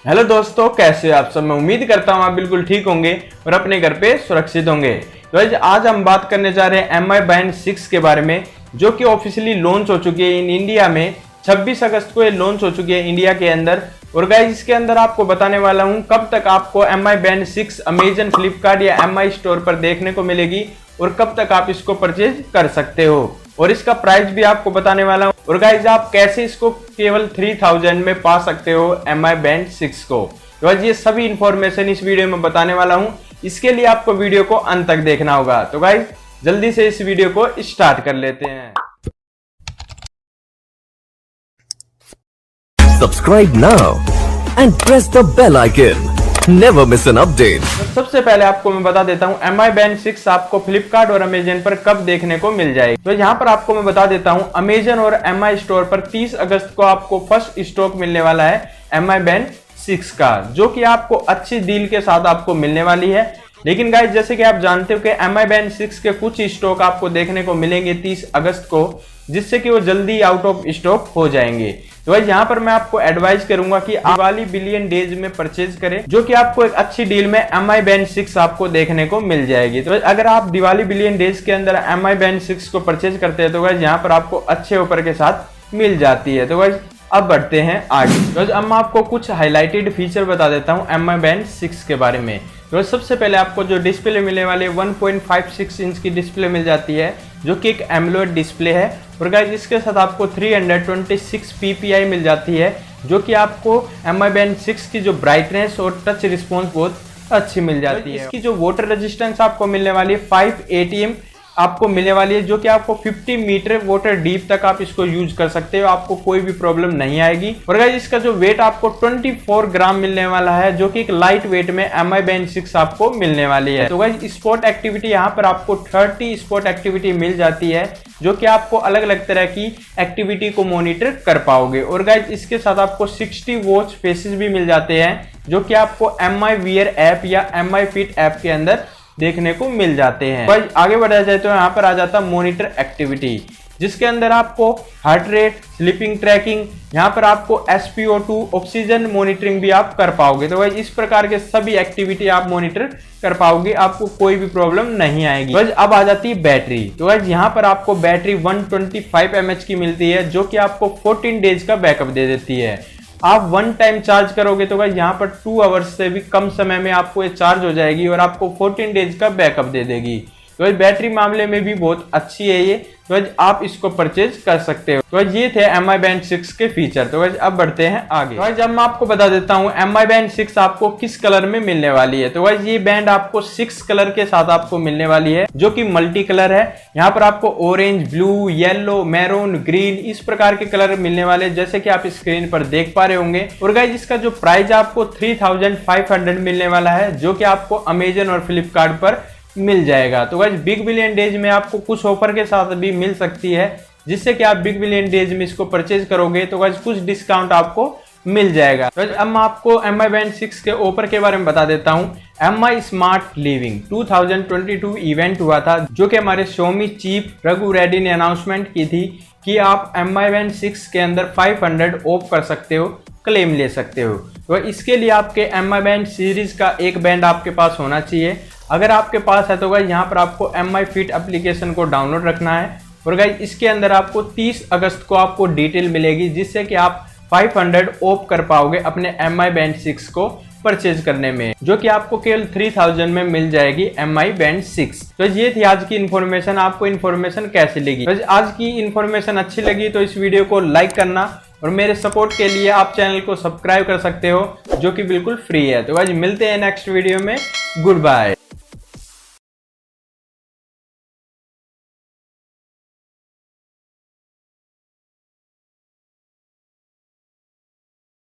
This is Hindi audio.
हेलो दोस्तों, कैसे हो आप सब। मैं उम्मीद करता हूँ आप बिल्कुल ठीक होंगे और अपने घर पे सुरक्षित होंगे। तो आज हम बात करने जा रहे हैं एम आई बैंड 6 के बारे में, जो कि ऑफिशियली लॉन्च हो चुकी है इन इंडिया में। 26 अगस्त को ये लॉन्च हो चुकी है इंडिया के अंदर। और गाइस इसके अंदर आपको बताने वाला हूँ कब तक आपको M I band 6 Amazon, Flipkart या एम आई स्टोर पर देखने को मिलेगी और कब तक आप इसको परचेज कर सकते हो, और इसका प्राइस भी आपको बताने वाला हूँ। और गाइज आप कैसे इसको केवल 3000 में पा सकते हो एम आई बैंड 6 को। तो गाइज ये सभी इंफॉर्मेशन इस वीडियो में बताने वाला हूँ। इसके लिए आपको वीडियो को अंत तक देखना होगा। तो गाइज जल्दी से इस वीडियो को स्टार्ट कर लेते हैं। Subscribe now and press the bell icon. Never miss an update. सबसे पहले आपको मैं बता देता हूँ एम आई बैंड 6 आपको फ्लिपकार्ट और अमेजन पर कब देखने को मिल जाएगी। तो यहाँ पर आपको मैं बता देता हूँ अमेजन और एम आई स्टोर पर 30 अगस्त को आपको फर्स्ट स्टॉक मिलने वाला है एम आई बैंड 6 का, जो कि आपको अच्छी डील के साथ आपको मिलने वाली है। लेकिन गाइस जैसे कि आप जानते हो कि एम आई बैंड 6 के कुछ स्टॉक आपको देखने को मिलेंगे 30 अगस्त को, जिससे कि वो जल्दी आउट ऑफ स्टॉक हो जाएंगे। तो भाई यहाँ पर मैं आपको एडवाइस करूंगा कि दिवाली बिलियन डेज में परचेज करें, जो कि आपको एक अच्छी डील में एम आई बैंड 6 आपको देखने को मिल जाएगी। तो अगर आप दिवाली बिलियन डेज के अंदर एम आई बैंड 6 को परचेज करते हैं तो गाइस यहाँ पर आपको अच्छे ऑफर के साथ मिल जाती है। तो गाइस अब बढ़ते हैं आगे। तो अब मैं आपको कुछ हाईलाइटेड फीचर बता देता हूँ एम आई बैंड 6 के बारे में। तो सबसे पहले आपको जो डिस्प्ले मिलने वाले 1.56 इंच की डिस्प्ले मिल जाती है, जो कि एक एमोलेड डिस्प्ले है। और गाइस इसके साथ आपको 326 ppi मिल जाती है, जो कि आपको एम आई बैंड 6 की जो ब्राइटनेस और टच रिस्पॉन्स बहुत अच्छी मिल जाती है। इसकी जो वाटर रेजिस्टेंस आपको मिलने वाली है 5 ATM आपको मिलने वाली है, जो कि आपको 50 मीटर वाटर डीप तक आप इसको यूज कर सकते हो, आपको कोई भी प्रॉब्लम नहीं आएगी। और गाइस इसका जो वेट आपको 24 ग्राम मिलने वाला है, जो कि एक लाइट वेट में एम आई बैंड 6 आपको मिलने वाली है। तो गाइस स्पोर्ट एक्टिविटी यहाँ पर आपको 30 स्पोर्ट एक्टिविटी मिल जाती है, जो कि आपको अलग अलग तरह की एक्टिविटी को मॉनिटर कर पाओगे। और गाइस इसके साथ आपको 60 वॉच फेसेस भी मिल जाते हैं, जो कि आपको एम आई वियर ऐप या एम आई फिट ऐप के अंदर देखने को मिल जाते हैं। भाई आगे बढ़ा जाए तो यहाँ पर आ जाता मॉनिटर एक्टिविटी, जिसके अंदर आपको हार्ट रेट, स्लीपिंग ट्रैकिंग, यहाँ पर आपको SpO2 ऑक्सीजन मॉनिटरिंग भी आप कर पाओगे। तो भाई इस प्रकार के सभी एक्टिविटी आप मॉनिटर कर पाओगे, आपको कोई भी प्रॉब्लम नहीं आएगी। भाई अब आ जाती है बैटरी। तो भाई यहाँ पर आपको बैटरी 125 mAh की मिलती है, जो कि आपको 14 डेज का बैकअप दे देती है। आप वन टाइम चार्ज करोगे तो गाइस यहाँ पर 2 आवर्स से भी कम समय में आपको ये चार्ज हो जाएगी और आपको 14 डेज का बैकअप दे देगी। तो बैटरी मामले में भी बहुत अच्छी है ये, तो आप इसको परचेज कर सकते हो। तो ये थे एम आई बैंड 6 के फीचर। तो अब बढ़ते हैं आगे। तो जब मैं आपको बता देता हूँ एम आई बैंड 6 आपको किस कलर में मिलने वाली है। तो ये बैंड आपको 6 कलर के साथ आपको मिलने वाली है, जो कि मल्टी कलर है। यहाँ पर आपको orange, blue, yellow, maroon, green इस प्रकार के कलर मिलने वाले, जैसे कि आप स्क्रीन पर देख पा रहे होंगे। और गाइस इसका जो प्राइस आपको 3500 मिलने वाला है, जो कि आपको अमेजन और फ्लिपकार्ट पर मिल जाएगा। तो गाइस बिग बिलियन डेज में आपको कुछ ऑफर के साथ भी मिल सकती है, जिससे कि आप बिग बिलियन डेज में इसको परचेज करोगे तो गाइस कुछ डिस्काउंट आपको मिल जाएगा। तो अब मैं आपको एम आई बैंड 6 के ऑफर के बारे में बता देता हूँ। एम आई स्मार्ट लिविंग 2022 इवेंट हुआ था, जो कि हमारे Xiaomi चीफ रघु रेड्डी ने अनाउंसमेंट की थी कि आप एम आई बैंड 6 के अंदर 500 ऑफ कर सकते हो, क्लेम ले सकते हो। तो इसके लिए आपके एम आई बैंड सीरीज का एक बैंड आपके पास होना चाहिए। अगर आपके पास है तो गाइस यहाँ पर आपको एम आई फिट एप्लीकेशन को डाउनलोड रखना है। और गाइस इसके अंदर आपको 30 अगस्त को आपको डिटेल मिलेगी, जिससे कि आप 500 ऑफ कर पाओगे अपने एम आई बैंड 6 को परचेज करने में, जो कि आपको केवल 3000 में मिल जाएगी एम आई बैंड 6। तो ये थी आज की इन्फॉर्मेशन। आपको इन्फॉर्मेशन कैसी लगी? तो आज की इन्फॉर्मेशन अच्छी लगी तो इस वीडियो को लाइक करना, और मेरे सपोर्ट के लिए आप चैनल को सब्सक्राइब कर सकते हो, जो कि बिल्कुल फ्री है। तो आज मिलते हैं नेक्स्ट वीडियो में। Good bye.